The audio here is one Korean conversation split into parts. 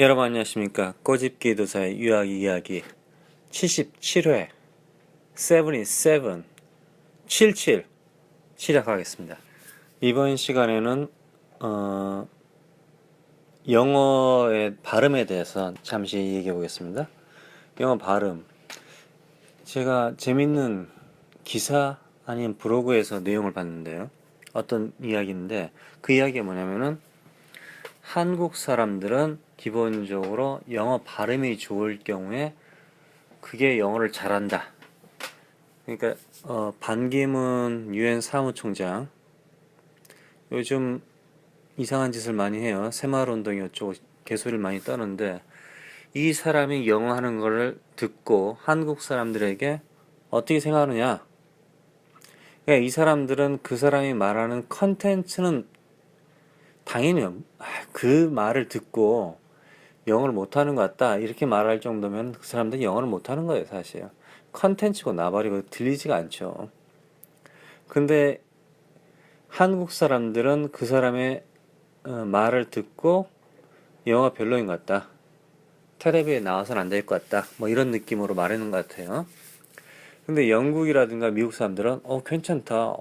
여러분 안녕하십니까. 꼬집기 도사의 유학 이야기 77회 77 77 시작하겠습니다. 이번 시간에는 영어의 발음에 대해서 잠시 얘기해 보겠습니다. 영어 발음, 제가 재밌는 기사 아니면 블로그에서 내용을 봤는데요. 어떤 이야기인데 그 이야기가 뭐냐면은 한국 사람들은 기본적으로 영어 발음이 좋을 경우에 그게 영어를 잘한다. 그러니까 반기문 유엔 사무총장 요즘 이상한 짓을 많이 해요. 새마을운동이 어쩌고 개소리를 많이 떠는데 이 사람이 영어 하는 거를 듣고 한국 사람들에게 어떻게 생각하느냐. 그러니까 이 사람들은 그 사람이 말하는 컨텐츠는 당연히 그 말을 듣고 영어를 못하는 것 같다 이렇게 말할 정도면 그 사람들이 영어를 못하는 거예요. 사실 컨텐츠고 나발이고 들리지가 않죠. 근데 한국 사람들은 그 사람의 말을 듣고 영어가 별로인 것 같다, 텔레비에 나와서는 안 될 것 같다, 뭐 이런 느낌으로 말하는 것 같아요. 근데 영국이라든가 미국 사람들은 괜찮다,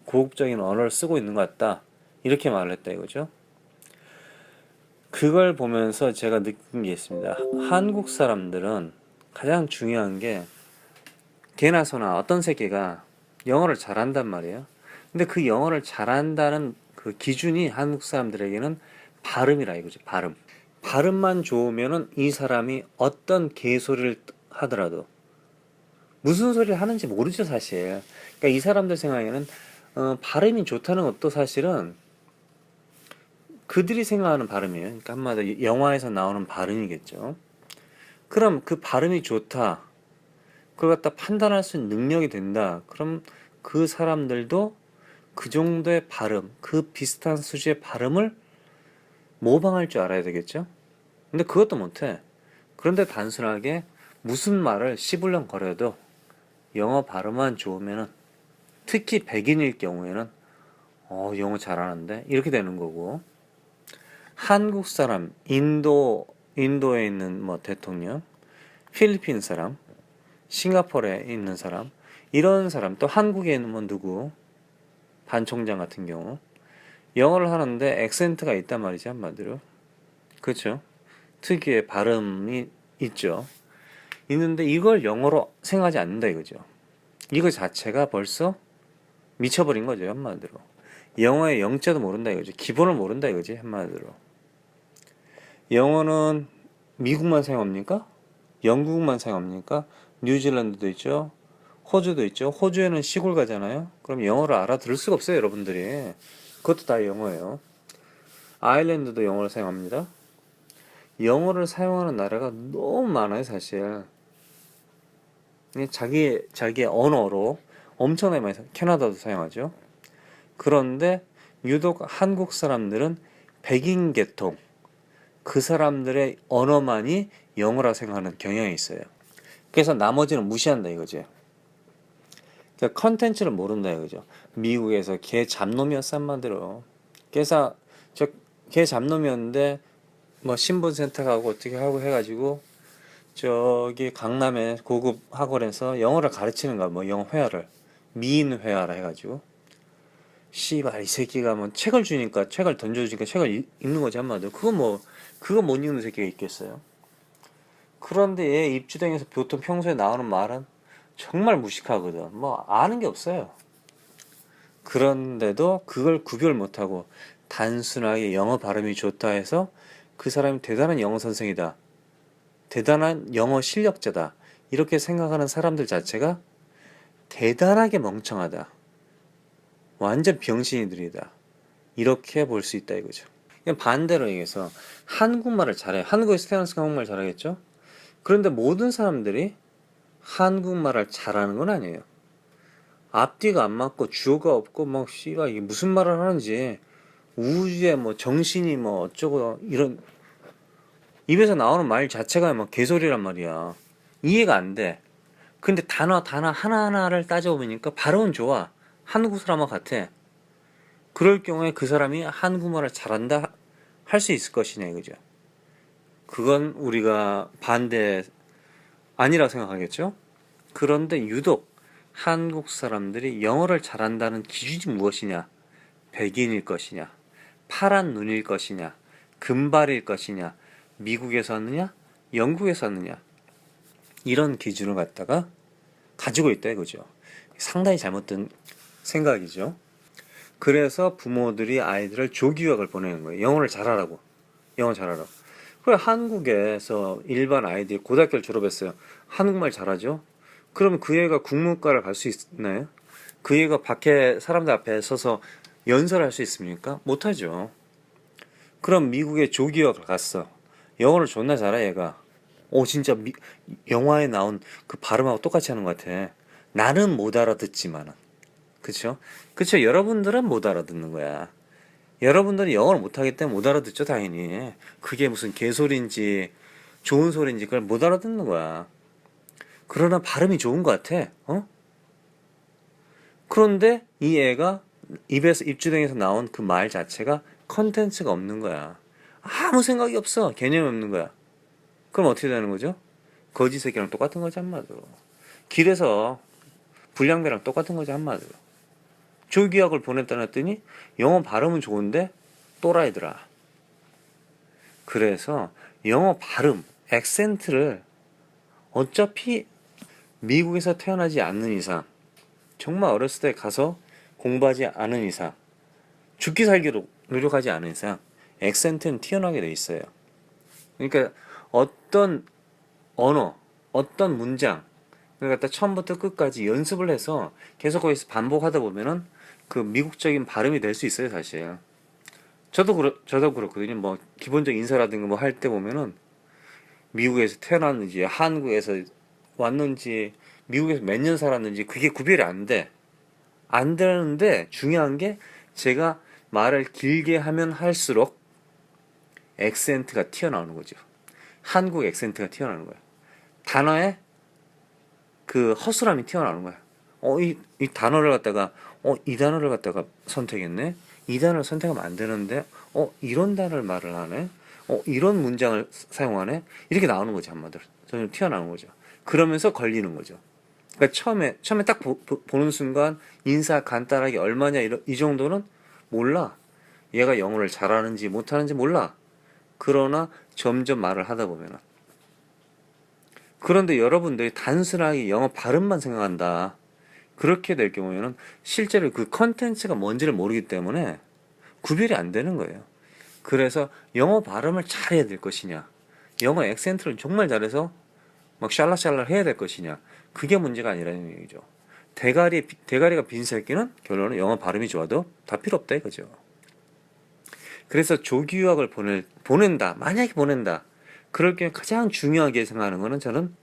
고급적인 언어를 쓰고 있는 것 같다 이렇게 말을 했다 이거죠. 그걸 보면서 제가 느낀 게 있습니다. 한국 사람들은 가장 중요한 게 개나 소나 어떤 새끼가 영어를 잘한단 말이에요. 근데 그 영어를 잘한다는 그 기준이 한국 사람들에게는 발음이라 이거지. 발음. 발음만 좋으면은 이 사람이 어떤 개소리를 하더라도 무슨 소리를 하는지 모르죠, 사실. 그러니까 이 사람들 생각에는 발음이 좋다는 것도 사실은 그들이 생각하는 발음이에요. 그러니까 한마디로 영화에서 나오는 발음이겠죠. 그럼 그 발음이 좋다, 그걸 갖다 판단할 수 있는 능력이 된다. 그럼 그 사람들도 그 정도의 발음, 그 비슷한 수준의 발음을 모방할 줄 알아야 되겠죠. 근데 그것도 못해. 그런데 단순하게 무슨 말을 씹을렁거려도 영어 발음만 좋으면은, 특히 백인일 경우에는 영어 잘하는데 이렇게 되는 거고, 한국 사람, 인도에 있는 뭐 대통령, 필리핀 사람, 싱가포르에 있는 사람, 이런 사람, 또 한국에 있는 뭐 누구, 반 총장 같은 경우 영어를 하는데 액센트가 있단 말이지, 한마디로. 그렇죠? 특유의 발음이 있죠. 있는데 이걸 영어로 생각하지 않는다 이거죠. 이거 자체가 벌써 미쳐버린 거죠, 한마디로. 영어의 영자도 모른다 이거죠. 기본을 모른다 이거지, 한마디로. 영어는 미국만 사용합니까? 영국만 사용합니까? 뉴질랜드도 있죠. 호주도 있죠. 호주에는 시골 가잖아요. 그럼 영어를 알아들을 수가 없어요, 여러분들이. 그것도 다 영어예요. 아일랜드도 영어를 사용합니다. 영어를 사용하는 나라가 너무 많아요, 사실. 자기의 언어로 엄청나게 많이 캐나다도 사용하죠. 그런데 유독 한국 사람들은 백인 계통, 그 사람들의 언어만이 영어라 생각하는 경향이 있어요. 그래서 나머지는 무시한다 이거지. 그러니까 컨텐츠를 모른다 이거죠. 미국에서 개 잡놈이었어, 한마디로. 그래서 개 잡놈이었는데 뭐 신분센터 가고 어떻게 하고 해가지고 저기 강남의 고급 학원에서 영어를 가르치는 거야. 뭐 영어 회화를, 미인 회화라 해가지고, 씨발 이 새끼가 뭐 책을 주니까, 책을 던져주니까 책을 읽는 거지, 한마디로. 그거 못 읽는 새끼가 있겠어요. 그런데 얘 입주댕에서 보통 평소에 나오는 말은 정말 무식하거든. 뭐 아는 게 없어요. 그런데도 그걸 구별 못하고 단순하게 영어 발음이 좋다 해서 그 사람이 대단한 영어 선생이다, 대단한 영어 실력자다, 이렇게 생각하는 사람들 자체가 대단하게 멍청하다, 완전 병신이들이다, 이렇게 볼 수 있다 이거죠. 반대로 얘기해서 한국말을 잘해. 한국에서 태어나서 한국말 잘하겠죠. 그런데 모든 사람들이 한국말을 잘하는 건 아니에요. 앞뒤가 안 맞고 주어가 없고 막 씨가 이게 무슨 말을 하는지, 우주에 뭐 정신이 뭐 어쩌고 이런 입에서 나오는 말 자체가 막 개소리란 말이야. 이해가 안 돼. 근데 단어 하나하나를 따져보니까 발음은 좋아. 한국 사람과 같아. 그럴 경우에 그 사람이 한국말을 잘한다 할 수 있을 것이냐 이거죠. 그건 우리가 반대 아니라 생각하겠죠? 그런데 유독 한국 사람들이 영어를 잘한다는 기준이 무엇이냐? 백인일 것이냐? 파란 눈일 것이냐? 금발일 것이냐? 미국에서 왔느냐? 영국에서 왔느냐? 이런 기준을 갖다가 가지고 있다 이거죠. 상당히 잘못된 생각이죠. 그래서 부모들이 아이들을 조기유학을 보내는 거예요. 영어를 잘하라고. 영어 잘하라고. 그래 한국에서 일반 아이들이 고등학교를 졸업했어요. 한국말 잘하죠? 그러면 그 애가 국문과를 갈 수 있나요? 그 애가 밖에 사람들 앞에 서서 연설할 수 있습니까? 못하죠. 그럼 미국에 조기유학을 갔어. 영어를 존나 잘해 얘가. 오 진짜 영화에 나온 그 발음하고 똑같이 하는 것 같아. 나는 못 알아듣지만은. 그쵸? 그쵸? 여러분들은 못 알아듣는 거야. 여러분들은 영어를 못하기 때문에 못 알아듣죠 당연히. 그게 무슨 개소리인지 좋은 소리인지 그걸 못 알아듣는 거야. 그러나 발음이 좋은 것 같아. 어? 그런데 이 애가 입에서 입주댕에서 나온 그 말 자체가 컨텐츠가 없는 거야. 아무 생각이 없어. 개념이 없는 거야. 그럼 어떻게 되는 거죠? 거지 새끼랑 똑같은 거지 한마디로. 길에서 불량배랑 똑같은 거지 한마디로. 조기학을 보냈다 놨더니 영어 발음은 좋은데 또라이더라. 그래서 영어 발음, 액센트를 어차피 미국에서 태어나지 않는 이상, 정말 어렸을 때 가서 공부하지 않은 이상, 죽기 살기로 노력하지 않은 이상 액센트는 튀어나오게 돼 있어요. 그러니까 어떤 언어, 어떤 문장 그러니까 처음부터 끝까지 연습을 해서 계속 거기서 반복하다 보면은 그 미국적인 발음이 될 수 있어요, 사실. 저도 그렇거든요. 뭐 기본적 인사라든가 뭐 할 때 보면은 미국에서 태어났는지 한국에서 왔는지 미국에서 몇 년 살았는지 그게 구별이 안 돼. 안 되는데 중요한 게 제가 말을 길게 하면 할수록 액센트가 튀어나오는 거죠. 한국 액센트가 튀어나오는 거예요. 단어에 그 허술함이 튀어나오는 거야. 이 단어를 갖다가, 이 단어를 갖다가 선택했네? 이 단어를 선택하면 안 되는데, 이런 단어를 말을 하네? 이런 문장을 사용하네? 이렇게 나오는 거지, 한마디로. 좀 튀어나오는 거죠. 그러면서 걸리는 거죠. 그러니까 처음에 딱 보는 순간, 인사 간단하게 얼마냐, 이 정도는 몰라. 얘가 영어를 잘하는지 못하는지 몰라. 그러나 점점 말을 하다 보면은. 그런데 여러분들이 단순하게 영어 발음만 생각한다. 그렇게 될 경우에는 실제로 그 컨텐츠가 뭔지를 모르기 때문에 구별이 안 되는 거예요. 그래서 영어 발음을 잘해야 될 것이냐, 영어 액센트를 정말 잘해서 막 샬라샬라 해야 될 것이냐, 그게 문제가 아니라는 얘기죠. 대가리가 빈 새끼는 결론은 영어 발음이 좋아도 다 필요 없다 이거죠. 그래서 조기유학을 보낸다. 만약에 보낸다. 그럴 경우 가장 중요하게 생각하는 거는 저는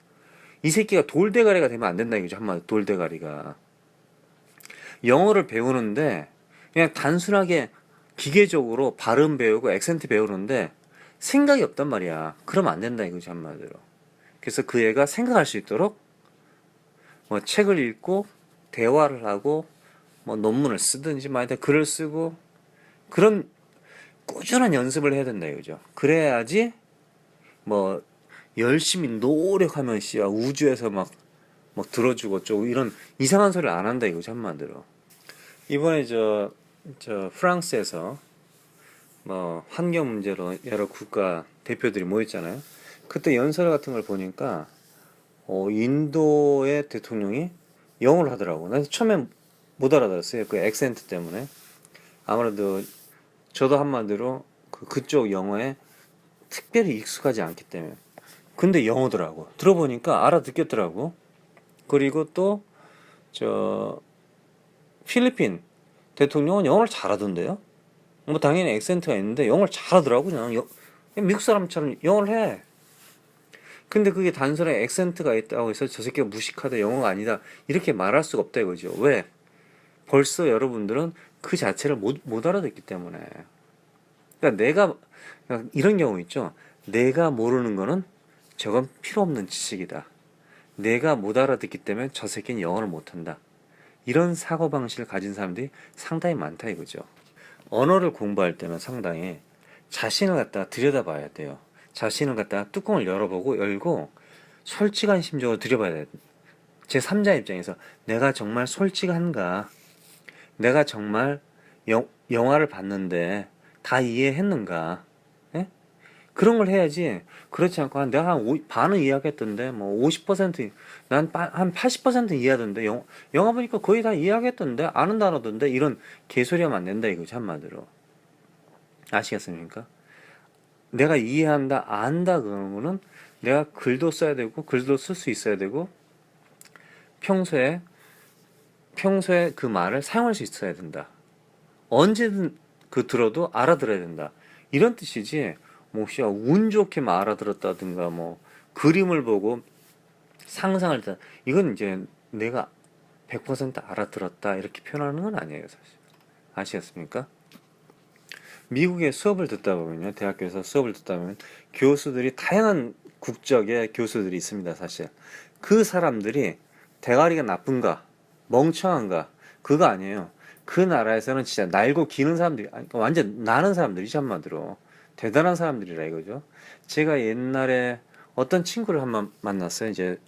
이 새끼가 돌대가리가 되면 안 된다 이거죠. 한마디로 돌대가리가. 영어를 배우는데 그냥 단순하게 기계적으로 발음 배우고 액센트 배우는데 생각이 없단 말이야. 그러면 안 된다 이거죠. 한마디로. 그래서 그 애가 생각할 수 있도록 뭐 책을 읽고 대화를 하고 뭐 논문을 쓰든지 말이야 글을 쓰고 그런 꾸준한 연습을 해야 된다 이거죠. 그래야지 뭐 열심히 노력하면 씨야 우주에서 막 들어주고 어쩌고 이런 이상한 소리를 안 한다 이거죠. 한마디로. 이번에 저 프랑스에서 뭐 환경 문제로 여러 국가 대표들이 모였잖아요. 그때 연설 같은 걸 보니까 인도의 대통령이 영어를 하더라고. 난 처음엔 못 알아들었어요. 그 액센트 때문에. 아무래도 저도 한마디로 그쪽 영어에 특별히 익숙하지 않기 때문에. 근데 영어더라고. 들어보니까 알아듣겠더라고. 그리고 또 필리핀 대통령은 영어를 잘하던데요. 뭐 당연히 액센트가 있는데 영어를 잘하더라고. 그냥 미국 사람처럼 영어를 해. 근데 그게 단순히 액센트가 있다고 해서 저 새끼가 무식하다 영어가 아니다 이렇게 말할 수가 없다 이거죠. 왜? 벌써 여러분들은 그 자체를 못 알아듣기 때문에. 그러니까 이런 경우 있죠. 내가 모르는 거는 저건 필요 없는 지식이다. 내가 못 알아듣기 때문에 저 새끼는 영어를 못한다. 이런 사고방식을 가진 사람들이 상당히 많다 이거죠. 언어를 공부할 때는 상당히 자신을 갖다 들여다봐야 돼요. 자신을 갖다가 뚜껑을 열고 솔직한 심정으로 들여봐야 돼. 제 3자 입장에서 내가 정말 솔직한가? 내가 정말 영화를 봤는데 다 이해했는가? 예? 그런 걸 해야지. 그렇지 않고 내가 반은 이해하겠던데 뭐 50%, 난 한 80% 이해하던데 영화 보니까 거의 다 이해하겠던데 아는 단어던데 이런 개소리하면 안 된다 이거지 한마디로. 아시겠습니까? 내가 이해한다 안다 그런 거는 내가 글도 써야 되고 글도 쓸 수 있어야 되고 평소에 그 말을 사용할 수 있어야 된다. 언제든 들어도 알아들어야 된다. 이런 뜻이지. 뭐 운 좋게만 알아들었다든가 뭐 그림을 보고 상상을 했다. 이건 이제 내가 100% 알아들었다 이렇게 표현하는 건 아니에요, 사실. 아시겠습니까? 미국의 수업을 듣다 보면요, 대학교에서 수업을 듣다 보면 교수들이 다양한 국적의 교수들이 있습니다, 사실. 그 사람들이 대가리가 나쁜가, 멍청한가, 그거 아니에요. 그 나라에서는 진짜 날고 기는 사람들이, 완전 나는 사람들이지, 한마디로. 대단한 사람들이라 이거죠. 제가 옛날에 어떤 친구를 한번 만났어요. 이제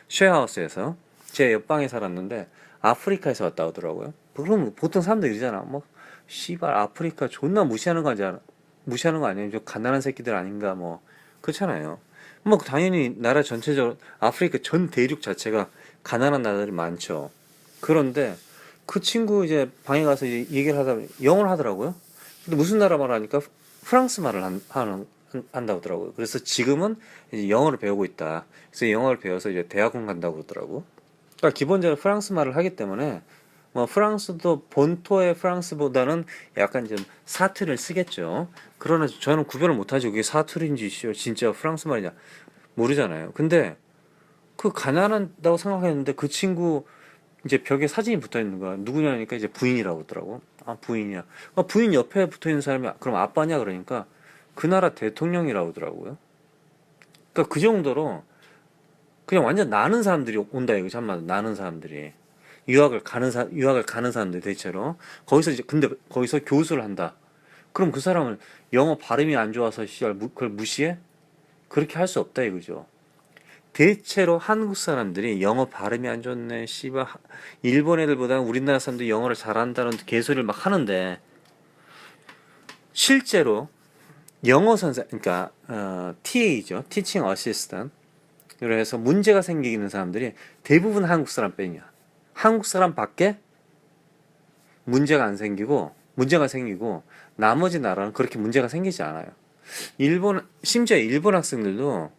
쉐어하우스에서. 제 옆방에 살았는데, 아프리카에서 왔다 오더라고요. 그럼 보통 사람들이 이러잖아. 뭐, 씨발, 아프리카 존나 무시하는 거 아니야? 무시하는 거 아니에요? 저 가난한 새끼들 아닌가, 뭐. 그렇잖아요. 뭐, 당연히 나라 전체적으로, 아프리카 전 대륙 자체가 가난한 나라들이 많죠. 그런데, 그 친구 이제 방에 가서 얘기를 하다 보니 영어를 하더라고요. 근데 무슨 나라 말 하니까 프랑스 말을 한다고 하더라고요. 그래서 지금은 이제 영어를 배우고 있다. 그래서 영어를 배워서 이제 대학원 간다고 그러더라고. 그러니까 기본적으로 프랑스 말을 하기 때문에 뭐 프랑스도 본토의 프랑스보다는 약간 좀 사투리를 쓰겠죠. 그러나 저는 구별을 못하죠. 그게 사투리인지 진짜 프랑스 말이냐 모르잖아요. 근데 그 가난하다고 생각했는데 그 친구 이제 벽에 사진이 붙어 있는 거야. 누구냐니까 이제 부인이라고 그러더라고. 아, 부인이야. 부인 옆에 붙어 있는 사람이 그럼 아빠냐 그러니까 그 나라 대통령이라고 하더라고요. 그러니까 그 정도로 그냥 완전 나는 사람들이 온다 이거지 한마디로. 나는 사람들이 유학을 가는 사람들 대체로 거기서 이제 근데 거기서 교수를 한다. 그럼 그 사람은 영어 발음이 안 좋아서 그걸 무시해? 그렇게 할 수 없다 이거죠. 대체로 한국 사람들이 영어 발음이 안 좋네, 씨발, 일본 애들보다는 우리나라 사람들이 영어를 잘한다는 개소리를 막 하는데, 실제로 영어 선생, 그러니까, TA죠. Teaching Assistant. 그래서 문제가 생기는 사람들이 대부분 한국 사람 빼냐. 한국 사람 밖에 문제가 생기고, 나머지 나라는 그렇게 문제가 생기지 않아요. 심지어 일본 학생들도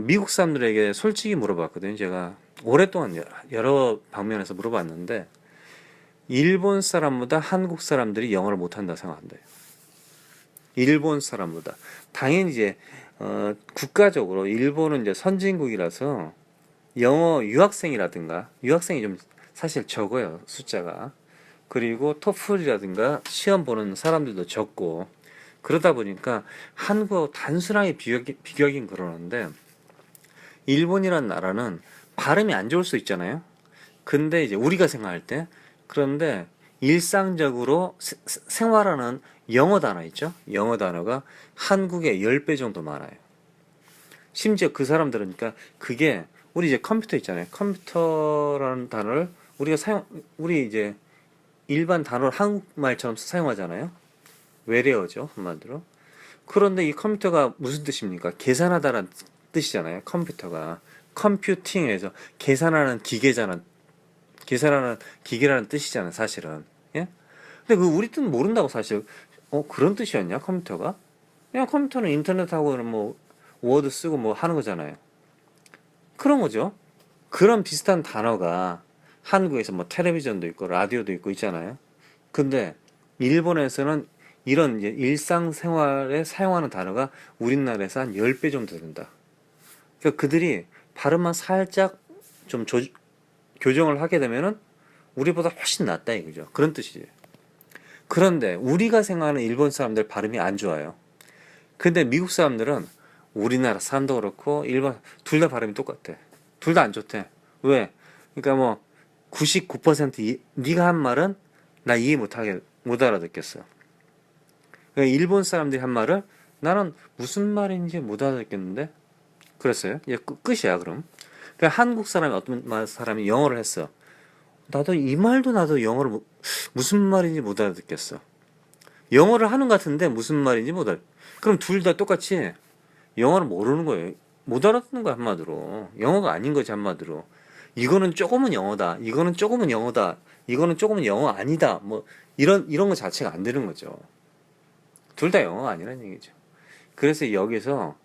미국 사람들에게 솔직히 물어봤거든요. 제가 오랫동안 여러 방면에서 물어봤는데 일본 사람보다 한국 사람들이 영어를 못한다 생각한대요. 일본 사람보다. 당연히 이제 국가적으로 일본은 이제 선진국이라서 영어 유학생이 좀 사실 적어요. 숫자가. 그리고 토플이라든가 시험 보는 사람들도 적고 그러다 보니까 한국하고 단순하게 비교하긴 그러는데 일본이란 나라는 발음이 안 좋을 수 있잖아요. 근데 이제 우리가 생각할 때 그런데 일상적으로 생활하는 영어 단어 있죠? 영어 단어가 한국의 10배 정도 많아요. 심지어 그 사람들은 그러니까 그게 우리 이제 컴퓨터 있잖아요. 컴퓨터라는 단어를 우리 이제 일반 단어를 한국말처럼 사용하잖아요. 외래어죠, 한마디로. 그런데 이 컴퓨터가 무슨 뜻입니까? 계산하다라는 뜻이잖아요. 컴퓨터가 컴퓨팅에서 계산하는 기계라는 뜻이잖아요, 사실은. 예? 근데 우리 뜻은 모른다고 사실. 그런 뜻이었냐, 컴퓨터가? 그냥 컴퓨터는 인터넷하고 뭐 워드 쓰고 뭐 하는 거잖아요. 그런 거죠. 그런 비슷한 단어가 한국에서 뭐 텔레비전도 있고 라디오도 있고 있잖아요. 근데 일본에서는 이런 이제 일상생활에 사용하는 단어가 우리나라에서 한 10배 정도 된다. 그러니까 그들이 발음만 살짝 좀 교정을 하게 되면은 우리보다 훨씬 낫다 이거죠. 그런 뜻이에요. 그런데 우리가 생각하는 일본 사람들 발음이 안 좋아요. 근데 미국 사람들은 우리나라 사람도 그렇고 일본 둘 다 발음이 똑같아. 둘 다 안 좋대. 왜? 그러니까 뭐 99% 네가 한 말은 나 이해 못 알아듣겠어. 그러니까 일본 사람들이 한 말을 나는 무슨 말인지 못 알아듣겠는데? 그랬어요. 이제 끝이야, 그럼. 그러니까 한국 사람이 어떤 사람이 영어를 했어. 나도 이 말도 나도 영어를 무슨 말인지 못 알아듣겠어. 영어를 하는 것 같은데 무슨 말인지 못 알아. 그럼 둘 다 똑같이 영어를 모르는 거예요. 못 알아듣는 거야, 한마디로. 영어가 아닌 거지, 한마디로. 이거는 조금은 영어다. 이거는 조금은 영어다. 이거는 조금은 영어 아니다. 뭐 이런 거 자체가 안 되는 거죠. 둘 다 영어가 아니라는 얘기죠. 그래서 여기서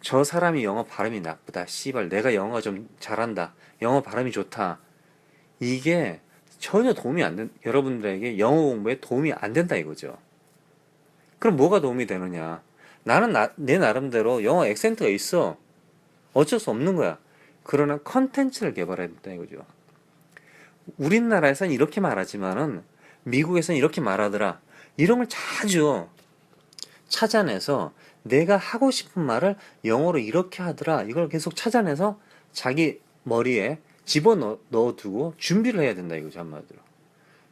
저 사람이 영어 발음이 나쁘다. 씨발, 내가 영어 좀 잘한다. 영어 발음이 좋다. 이게 전혀 도움이 안 된, 여러분들에게 영어 공부에 도움이 안 된다 이거죠. 그럼 뭐가 도움이 되느냐? 나는 내 나름대로 영어 액센트가 있어. 어쩔 수 없는 거야. 그러나 컨텐츠를 개발해야 된다 이거죠. 우리나라에서는 이렇게 말하지만은 미국에서는 이렇게 말하더라. 이런 걸 자주 찾아내서 내가 하고 싶은 말을 영어로 이렇게 하더라. 이걸 계속 찾아내서 자기 머리에 집어넣어두고 준비를 해야 된다 이거죠, 한마디로.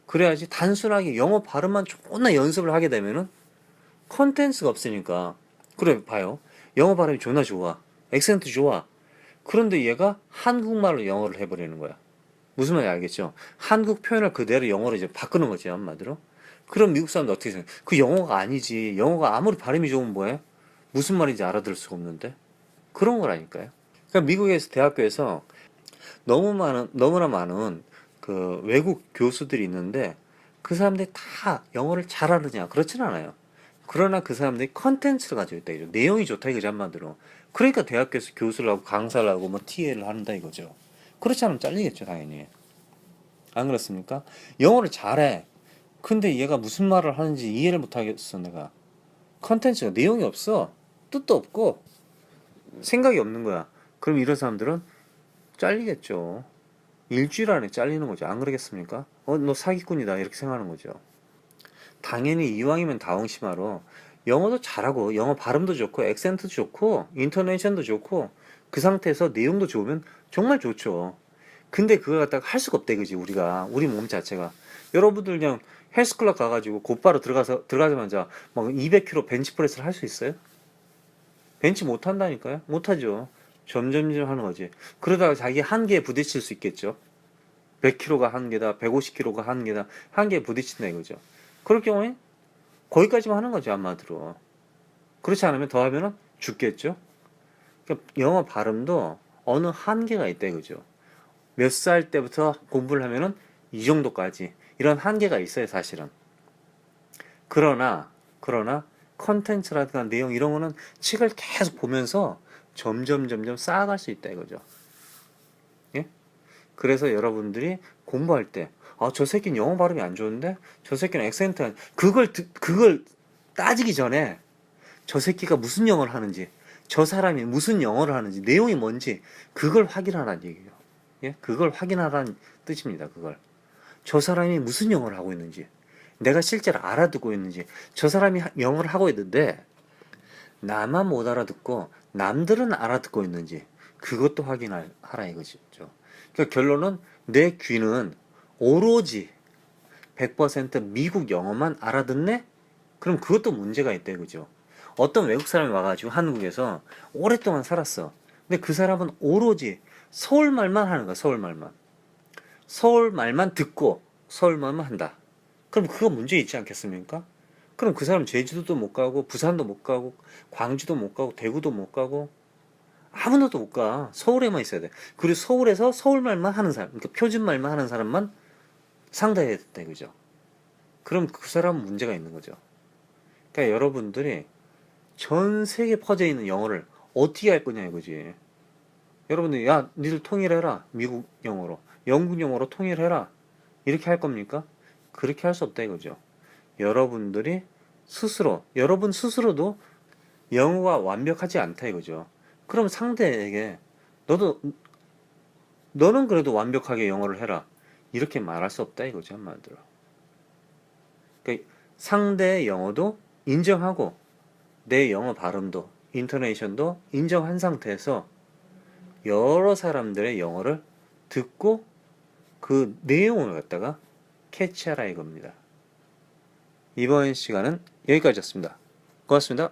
그래야지 단순하게 영어 발음만 존나 연습을 하게 되면은 컨텐츠가 없으니까. 그래 봐요. 영어 발음이 존나 좋아. 액센트 좋아. 그런데 얘가 한국말로 영어를 해버리는 거야. 무슨 말인지 알겠죠? 한국 표현을 그대로 영어로 이제 바꾸는 거지, 한마디로. 그럼 미국 사람들 어떻게 생각해? 그 영어가 아니지. 영어가 아무리 발음이 좋으면 뭐해? 무슨 말인지 알아들을 수가 없는데? 그런 거라니까요. 그러니까 미국에서 대학교에서 너무나 많은 그 외국 교수들이 있는데 그 사람들이 다 영어를 잘하느냐? 그렇진 않아요. 그러나 그 사람들이 컨텐츠를 가지고 있다 이죠. 내용이 좋다 이거죠, 한마디로. 그러니까 대학교에서 교수를 하고 강사를 하고 뭐 TA를 한다 이거죠. 그렇지 않으면 잘리겠죠, 당연히. 안 그렇습니까? 영어를 잘해. 근데 얘가 무슨 말을 하는지 이해를 못 하겠어, 내가. 컨텐츠가 내용이 없어. 뜻도 없고 생각이 없는 거야. 그럼 이런 사람들은 잘리겠죠. 일주일 안에 잘리는 거죠. 안 그러겠습니까? 너 사기꾼이다 이렇게 생각하는 거죠. 당연히 이왕이면 다홍심하로 영어도 잘하고 영어 발음도 좋고 액센트도 좋고 인토네이션도 좋고 그 상태에서 내용도 좋으면 정말 좋죠. 근데 그걸 갖다가 할 수가 없대, 그지? 우리 몸 자체가. 여러분들 그냥 헬스클럽 가가지고 곧바로 들어가자마자 막 200kg 벤치프레스를 할 수 있어요? 벤치 못 한다니까요? 못 하죠. 점점점 하는 거지. 그러다가 자기 한계에 부딪힐 수 있겠죠. 100kg가 한계다, 150kg가 한계다, 한계에 부딪힌다 이거죠. 그럴 경우에 거기까지만 하는 거죠, 한마디로. 그렇지 않으면 더 하면은 죽겠죠. 그러니까 영어 발음도 어느 한계가 있다 이거죠. 몇 살 때부터 공부를 하면은 이 정도까지 이런 한계가 있어요, 사실은. 그러나 컨텐츠라든가 내용 이런 거는 책을 계속 보면서 점점 쌓아갈 수 있다 이거죠. 예? 그래서 여러분들이 공부할 때 저 새끼는 영어 발음이 안 좋은데 저 새끼는 액센트 그걸 따지기 전에 저 새끼가 무슨 영어를 하는지 저 사람이 무슨 영어를 하는지 내용이 뭔지 그걸 확인하라는 얘기예요. 예? 그걸 확인하라는 뜻입니다. 그걸. 저 사람이 무슨 영어를 하고 있는지 내가 실제로 알아듣고 있는지 저 사람이 영어를 하고 있는데 나만 못 알아듣고 남들은 알아듣고 있는지 그것도 확인하라 이거죠. 그러니까 결론은 내 귀는 오로지 100% 미국 영어만 알아듣네? 그럼 그것도 문제가 있다 이거죠. 어떤 외국 사람이 와가지고 한국에서 오랫동안 살았어. 근데 그 사람은 오로지 서울말만 하는 거야. 서울말만 듣고 서울말만 한다. 그럼 그거 문제 있지 않겠습니까? 그럼 그 사람 제주도도 못 가고 부산도 못 가고 광주도 못 가고 대구도 못 가고 아무 데도 못 가. 서울에만 있어야 돼. 그리고 서울에서 서울말만 하는 사람, 그러니까 표준말만 하는 사람만 상대해야 된다 이거죠. 그럼 그 사람은 문제가 있는 거죠. 그러니까 여러분들이 전 세계에 퍼져 있는 영어를 어떻게 할 거냐 이거지. 여러분들 야 니들 통일해라. 미국 영어로 영국 영어로 통일해라. 이렇게 할 겁니까? 그렇게 할 수 없다 이거죠. 여러분들이 여러분 스스로도 영어가 완벽하지 않다 이거죠. 그럼 상대에게 너는 그래도 완벽하게 영어를 해라. 이렇게 말할 수 없다 이거죠, 한마디로. 그러니까 상대의 영어도 인정하고 내 영어 발음도 인토네이션도 인정한 상태에서 여러 사람들의 영어를 듣고 그 내용을 갖다가 캐치하라 이겁니다. 이번 시간은 여기까지였습니다. 고맙습니다.